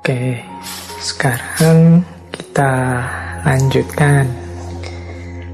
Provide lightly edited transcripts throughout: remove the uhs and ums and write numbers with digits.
Oke, sekarang kita lanjutkan.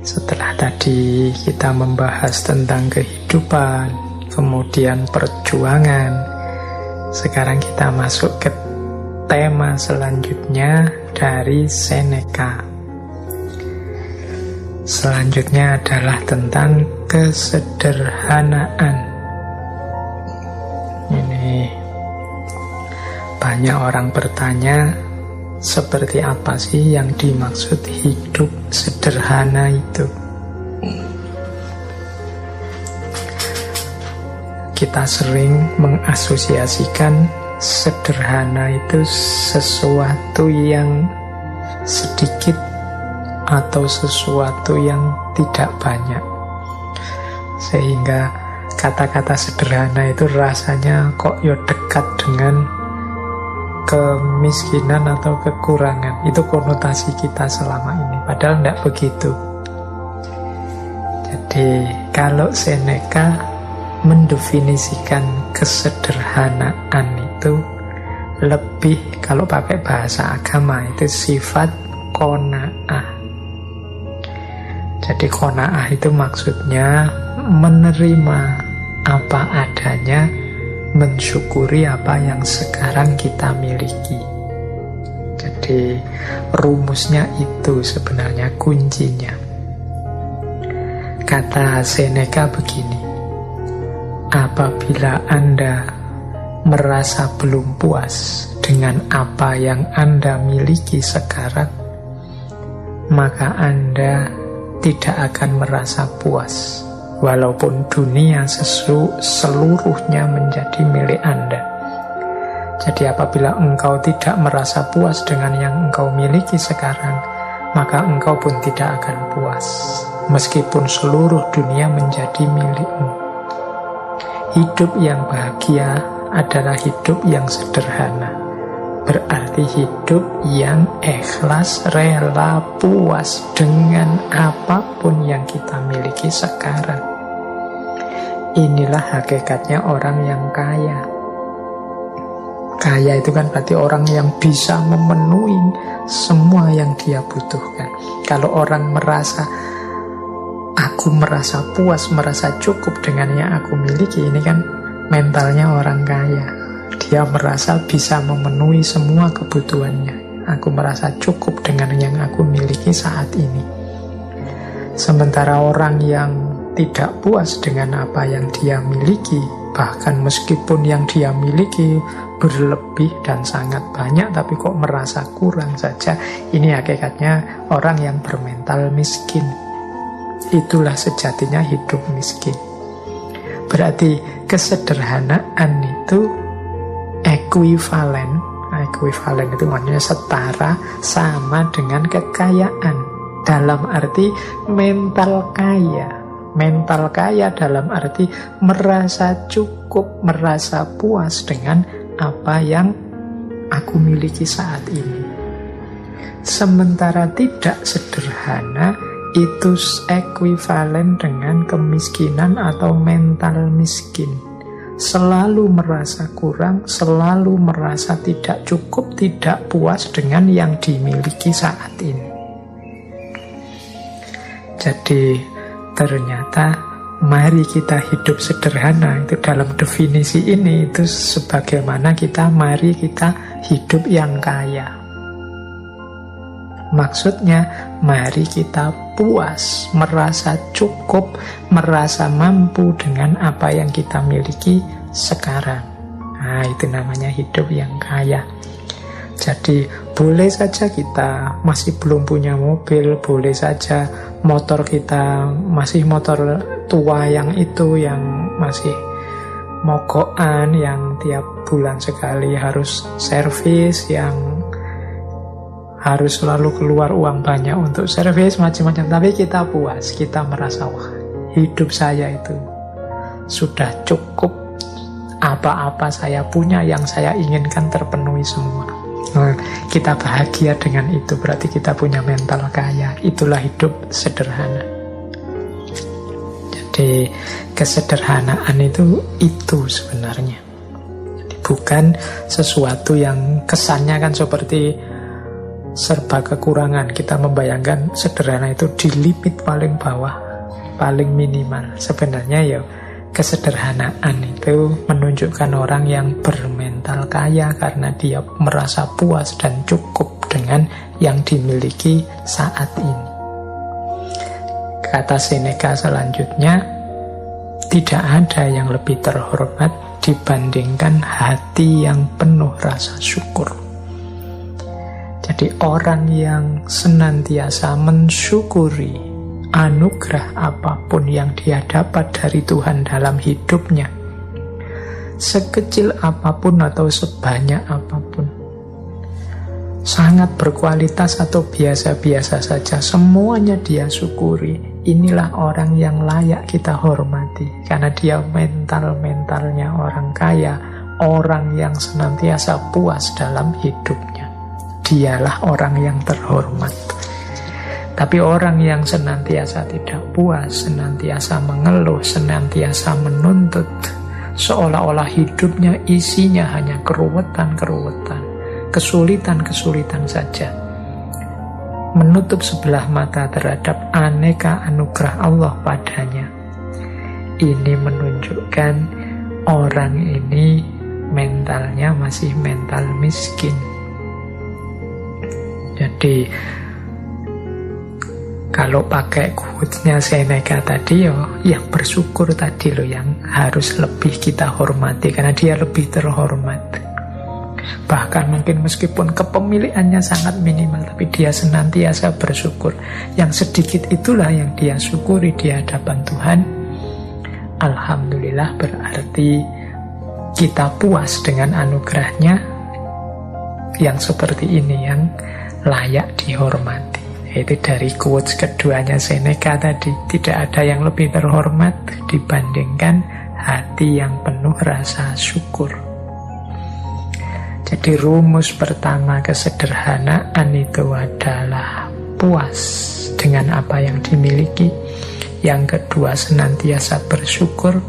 Setelah tadi kita membahas tentang kehidupan, kemudian perjuangan, sekarang kita masuk ke tema selanjutnya dari Seneca. Selanjutnya adalah tentang kesederhanaan. Ini banyak orang bertanya, seperti apa sih yang dimaksud hidup sederhana itu? Kita sering mengasosiasikan sederhana itu sesuatu yang sedikit atau sesuatu yang tidak banyak. Sehingga kata-kata sederhana itu rasanya kok ya dekat dengan kemiskinan atau kekurangan. Itu konotasi kita selama ini, padahal tidak begitu. Jadi kalau Seneca mendefinisikan kesederhanaan itu lebih, kalau pakai bahasa agama itu sifat qanaah. Jadi qanaah itu maksudnya menerima apa adanya, mensyukuri apa yang sekarang kita miliki. Jadi rumusnya itu sebenarnya kuncinya. Kata Seneca begini, apabila Anda merasa belum puas dengan apa yang Anda miliki sekarang, maka Anda tidak akan merasa puas walaupun dunia seluruhnya menjadi milik Anda. Jadi apabila engkau tidak merasa puas dengan yang engkau miliki sekarang, maka engkau pun tidak akan puas meskipun seluruh dunia menjadi milikmu. Hidup yang bahagia adalah hidup yang sederhana. Berarti hidup yang ikhlas, rela, puas dengan apapun yang kita miliki sekarang. Inilah hakikatnya orang yang kaya. Kaya itu kan berarti orang yang bisa memenuhi semua yang dia butuhkan. Kalau orang merasa, aku merasa puas, merasa cukup dengan yang aku miliki, ini kan mentalnya orang kaya. Dia merasa bisa memenuhi semua kebutuhannya. Aku merasa cukup dengan yang aku miliki saat ini. Sementara orang yang tidak puas dengan apa yang dia miliki, bahkan meskipun yang dia miliki berlebih dan sangat banyak, tapi kok merasa kurang saja, ini hakikatnya orang yang bermental miskin. Itulah sejatinya hidup miskin. Berarti kesederhanaan itu ekuivalen itu maksudnya setara, sama dengan kekayaan. Dalam arti mental kaya. Mental kaya dalam arti merasa cukup, merasa puas dengan apa yang aku miliki saat ini. Sementara tidak sederhana itu ekuivalen dengan kemiskinan atau mental miskin. Selalu merasa kurang, selalu merasa tidak cukup, tidak puas dengan yang dimiliki saat ini. Jadi ternyata mari kita hidup sederhana itu dalam definisi ini itu sebagaimana mari kita hidup yang kaya. Maksudnya mari kita puas, merasa cukup, merasa mampu dengan apa yang kita miliki sekarang. Nah, itu namanya hidup yang kaya. Jadi boleh saja kita masih belum punya mobil, boleh saja motor kita masih motor tua yang itu, yang masih mogokan, yang tiap bulan sekali harus servis, yang harus selalu keluar uang banyak untuk servis, macam-macam. Tapi kita puas, kita merasa, wah, hidup saya itu sudah cukup, apa-apa saya punya, yang saya inginkan terpenuhi semua. Nah, kita bahagia dengan itu, berarti kita punya mental kaya. Itulah hidup sederhana. Jadi kesederhanaan itu sebenarnya. Jadi bukan sesuatu yang kesannya kan seperti serba kekurangan. Kita membayangkan sederhana itu di limit paling bawah, paling minimal. Sebenarnya ya kesederhanaan itu menunjukkan orang yang bermental kaya karena dia merasa puas dan cukup dengan yang dimiliki saat ini. Kata Seneca selanjutnya, tidak ada yang lebih terhormat dibandingkan hati yang penuh rasa syukur. Jadi orang yang senantiasa mensyukuri anugerah apapun yang dia dapat dari Tuhan dalam hidupnya, sekecil apapun atau sebanyak apapun, sangat berkualitas atau biasa-biasa saja, semuanya dia syukuri. Inilah orang yang layak kita hormati, karena dia mental-mentalnya orang kaya, orang yang senantiasa puas dalam hidupnya. Dialah orang yang terhormat. Tapi orang yang senantiasa tidak puas, senantiasa mengeluh, senantiasa menuntut, seolah-olah hidupnya isinya hanya keruwetan-keruwetan, kesulitan-kesulitan saja, menutup sebelah mata terhadap aneka anugerah Allah padanya. Ini menunjukkan orang ini mentalnya masih mental miskin. Jadi kalau pakai quotes-nya Seneca tadi, yang bersyukur tadi loh yang harus lebih kita hormati, karena dia lebih terhormat. Bahkan mungkin meskipun kepemilikannya sangat minimal, tapi dia senantiasa bersyukur. Yang sedikit itulah yang dia syukuri di hadapan Tuhan. Alhamdulillah, berarti kita puas dengan anugerahnya yang seperti ini, yang layak dihormati. Itu dari quotes keduanya Seneca tadi. Tidak ada yang lebih terhormat dibandingkan hati yang penuh rasa syukur. Jadi rumus pertama kesederhanaan itu adalah puas dengan apa yang dimiliki. Yang kedua senantiasa bersyukur.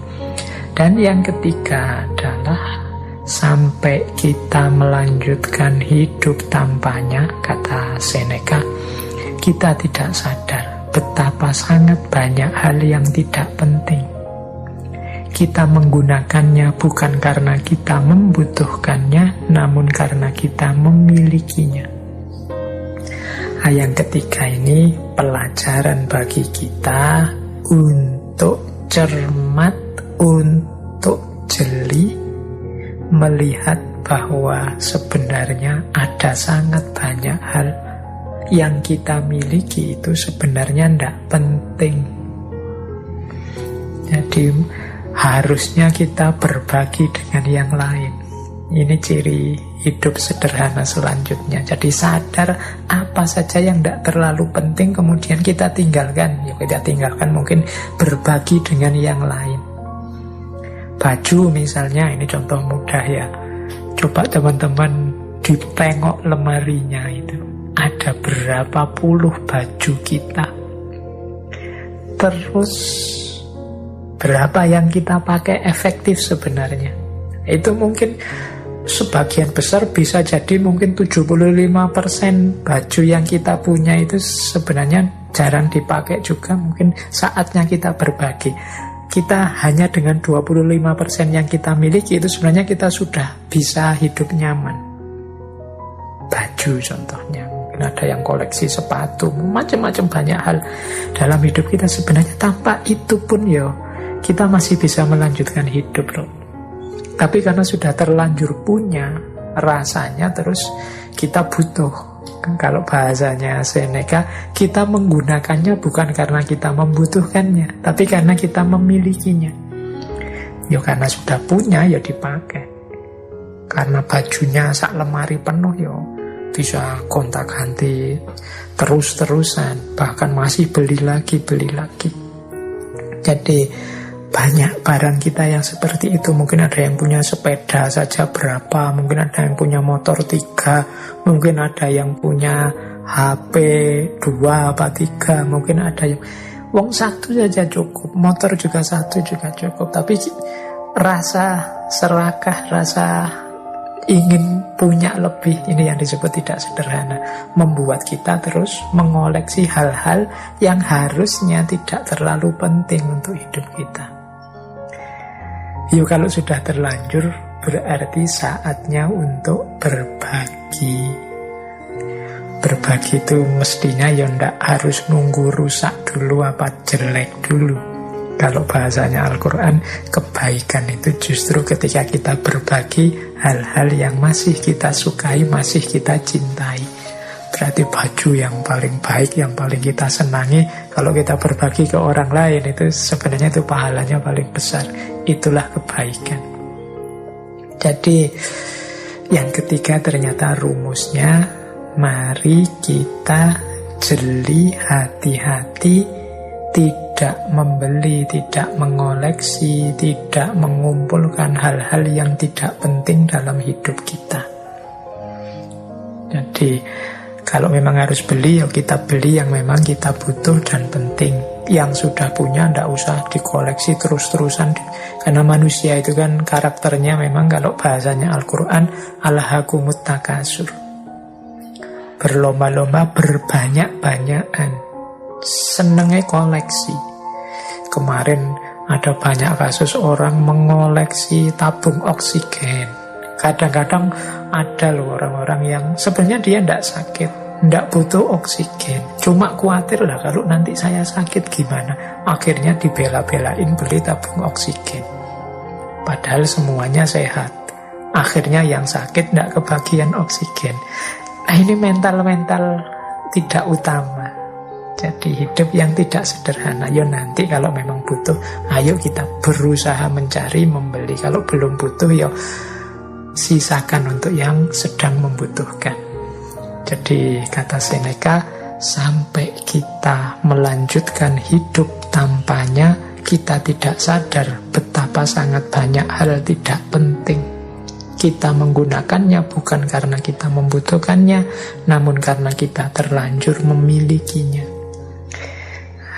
Dan yang ketiga adalah sampai kita melanjutkan hidup tanpanya, kata Seneca, kita tidak sadar betapa sangat banyak hal yang tidak penting. Kita menggunakannya bukan karena kita membutuhkannya, namun karena kita memilikinya. Yang ketiga ini pelajaran bagi kita untuk cermat, untuk jeli, melihat bahwa sebenarnya ada sangat banyak hal yang kita miliki itu sebenarnya tidak penting. Jadi harusnya kita berbagi dengan yang lain. Ini ciri hidup sederhana selanjutnya. Jadi sadar apa saja yang tidak terlalu penting kemudian kita tinggalkan. Ya kita tinggalkan, mungkin berbagi dengan yang lain. Baju misalnya, ini contoh mudah ya. Coba teman-teman ditengok lemarinya itu. Ada berapa puluh baju kita. Terus berapa yang kita pakai efektif sebenarnya. Itu mungkin sebagian besar bisa jadi mungkin 75% baju yang kita punya itu sebenarnya jarang dipakai juga. Mungkin saatnya kita berbagi. Kita hanya dengan 25% yang kita miliki itu sebenarnya kita sudah bisa hidup nyaman. Baju contohnya. Ada yang koleksi sepatu, macam-macam banyak hal dalam hidup kita. Sebenarnya tanpa itu pun kita masih bisa melanjutkan hidup loh. Tapi karena sudah terlanjur punya, rasanya terus kita butuh. Kalau bahasanya Seneca, kita menggunakannya bukan karena kita membutuhkannya, tapi karena kita memilikinya. Karena sudah punya dipakai. Karena bajunya sak lemari penuh bisa gonta-ganti terus-terusan, bahkan masih beli lagi. Jadi banyak barang kita yang seperti itu. Mungkin ada yang punya sepeda saja berapa, mungkin ada yang punya motor 3, mungkin ada yang punya HP 2 apa 3, mungkin ada yang wong 1 saja cukup, motor juga 1 juga cukup. Tapi rasa serakah, rasa ingin punya lebih, ini yang disebut tidak sederhana, membuat kita terus mengoleksi hal-hal yang harusnya tidak terlalu penting untuk hidup kita. Yuk, kalau sudah terlanjur, berarti saatnya untuk berbagi. Berbagi itu mestinya ya ndak harus nunggu rusak dulu apa jelek dulu. Kalau bahasanya Al-Quran, kebaikan itu justru ketika kita berbagi hal-hal yang masih kita sukai, masih kita cintai. Berarti baju yang paling baik, yang paling kita senangi, kalau kita berbagi ke orang lain, itu sebenarnya itu pahalanya paling besar. Itulah kebaikan. Jadi yang ketiga ternyata rumusnya, mari kita jeli, hati-hati, tidak membeli, tidak mengoleksi, tidak mengumpulkan hal-hal yang tidak penting dalam hidup kita. Jadi kalau memang harus beli, ya kita beli yang memang kita butuh dan penting. Yang sudah punya tidak usah dikoleksi terus-terusan. Karena manusia itu kan karakternya memang, kalau bahasanya Al-Quran, alhaakumut takasur, berlomba-lomba, berbanyak-banyakan, senengnya koleksi. Kemarin ada banyak kasus orang mengoleksi tabung oksigen. Kadang-kadang ada loh orang-orang yang sebenarnya dia tidak sakit, tidak butuh oksigen, cuma khawatir lah kalau nanti saya sakit gimana. Akhirnya dibela-belain beli tabung oksigen, padahal semuanya sehat. Akhirnya yang sakit tidak kebagian oksigen. Nah, ini mental-mental tidak utama. Jadi hidup yang tidak sederhana. Ya nanti kalau memang butuh, ayo kita berusaha mencari, membeli. Kalau belum butuh, ya sisakan untuk yang sedang membutuhkan. Jadi kata Seneca, sampai kita melanjutkan hidup tanpanya, kita tidak sadar betapa sangat banyak hal tidak penting. Kita menggunakannya bukan karena kita membutuhkannya, namun karena kita terlanjur memilikinya.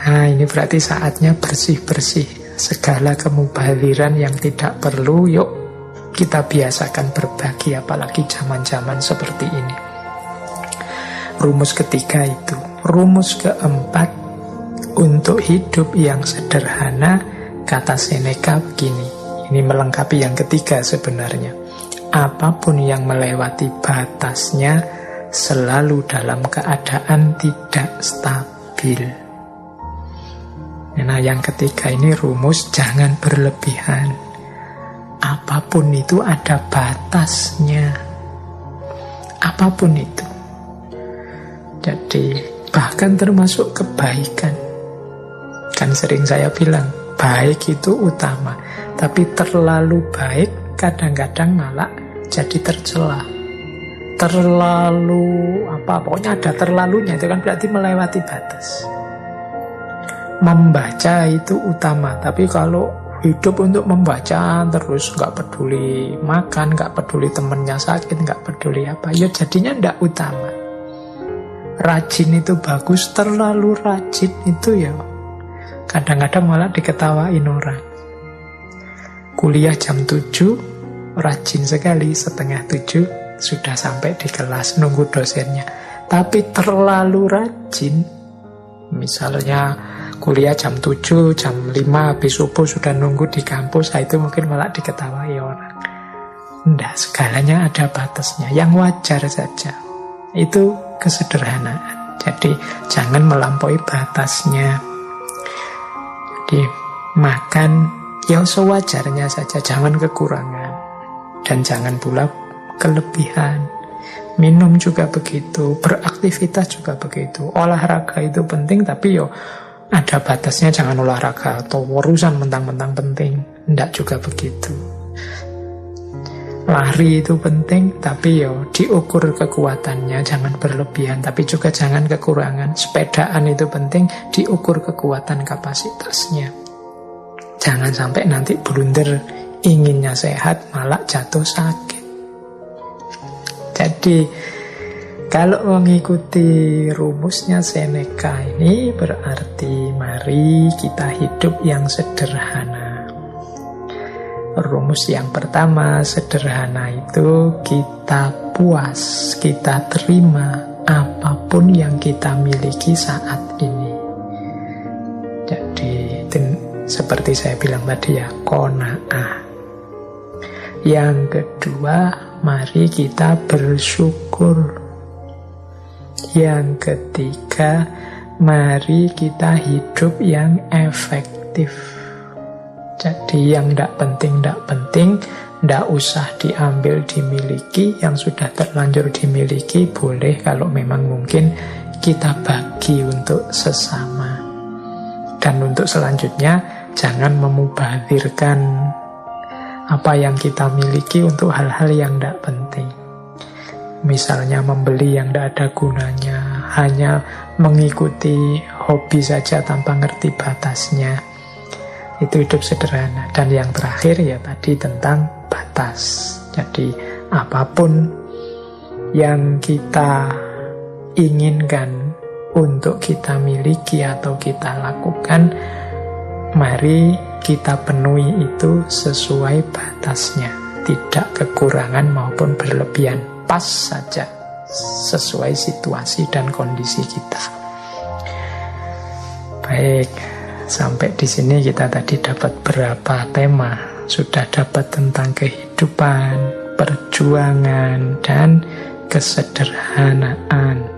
Nah, ini berarti saatnya bersih-bersih segala kemubaliran yang tidak perlu. Yuk kita biasakan berbagi, apalagi zaman-zaman seperti ini. Rumus ketiga itu. Rumus keempat, untuk hidup yang sederhana, kata Seneca begini. Ini melengkapi yang ketiga sebenarnya. Apapun yang melewati batasnya selalu dalam keadaan tidak stabil. Nah, yang ketiga ini rumus jangan berlebihan. Apapun itu ada batasnya. Apapun itu. Jadi bahkan termasuk kebaikan. Kan sering saya bilang, baik itu utama. Tapi terlalu baik kadang-kadang malah jadi tercela. Terlalu pokoknya ada terlalunya, itu kan berarti melewati batas. Membaca itu utama, tapi kalau hidup untuk membaca terus, nggak peduli makan, nggak peduli temennya sakit, nggak peduli apa, ya jadinya nggak utama. Rajin itu bagus, terlalu rajin itu ya kadang-kadang malah diketawain orang. Kuliah jam 7, rajin sekali, 6:30 sudah sampai di kelas nunggu dosennya. Tapi terlalu rajin, misalnya kuliah jam 7, jam 5 habis subuh sudah nunggu di kampus, itu mungkin malah diketawai orang. Nggak, segalanya ada batasnya, yang wajar saja. Itu kesederhanaan. Jadi jangan melampaui batasnya. Jadi makan ya sewajarnya saja, jangan kekurangan. Dan jangan pula kelebihan. Minum juga begitu, beraktivitas juga begitu. Olahraga itu penting, tapi yo ada batasnya, jangan olahraga atau urusan mentang-mentang penting. Tidak juga begitu. Lari itu penting, tapi yo diukur kekuatannya, jangan berlebihan, tapi juga jangan kekurangan. Sepedaan itu penting, diukur kekuatan kapasitasnya. Jangan sampai nanti blunder, inginnya sehat malah jatuh sakit. Jadi kalau mengikuti rumusnya Seneca ini berarti mari kita hidup yang sederhana. Rumus yang pertama sederhana itu kita puas, kita terima apapun yang kita miliki saat ini. Jadi seperti saya bilang tadi ya, qanaah. Yang kedua, mari kita bersyukur. Yang ketiga, mari kita hidup yang efektif. Jadi yang tidak penting, tidak usah diambil, dimiliki. Yang sudah terlanjur dimiliki, boleh kalau memang mungkin kita bagi untuk sesama. Dan untuk selanjutnya, jangan memubazirkan apa yang kita miliki untuk hal-hal yang tidak penting. Misalnya membeli yang tidak ada gunanya, hanya mengikuti hobi saja tanpa ngerti batasnya. Itu hidup sederhana. Dan yang terakhir ya tadi tentang batas. Jadi apapun yang kita inginkan untuk kita miliki atau kita lakukan, mari kita penuhi itu sesuai batasnya. Tidak kekurangan maupun berlebihan. Pas saja sesuai situasi dan kondisi kita. Baik, sampai di sini kita tadi dapat berapa tema. Sudah dapat tentang kehidupan, perjuangan, dan kesederhanaan.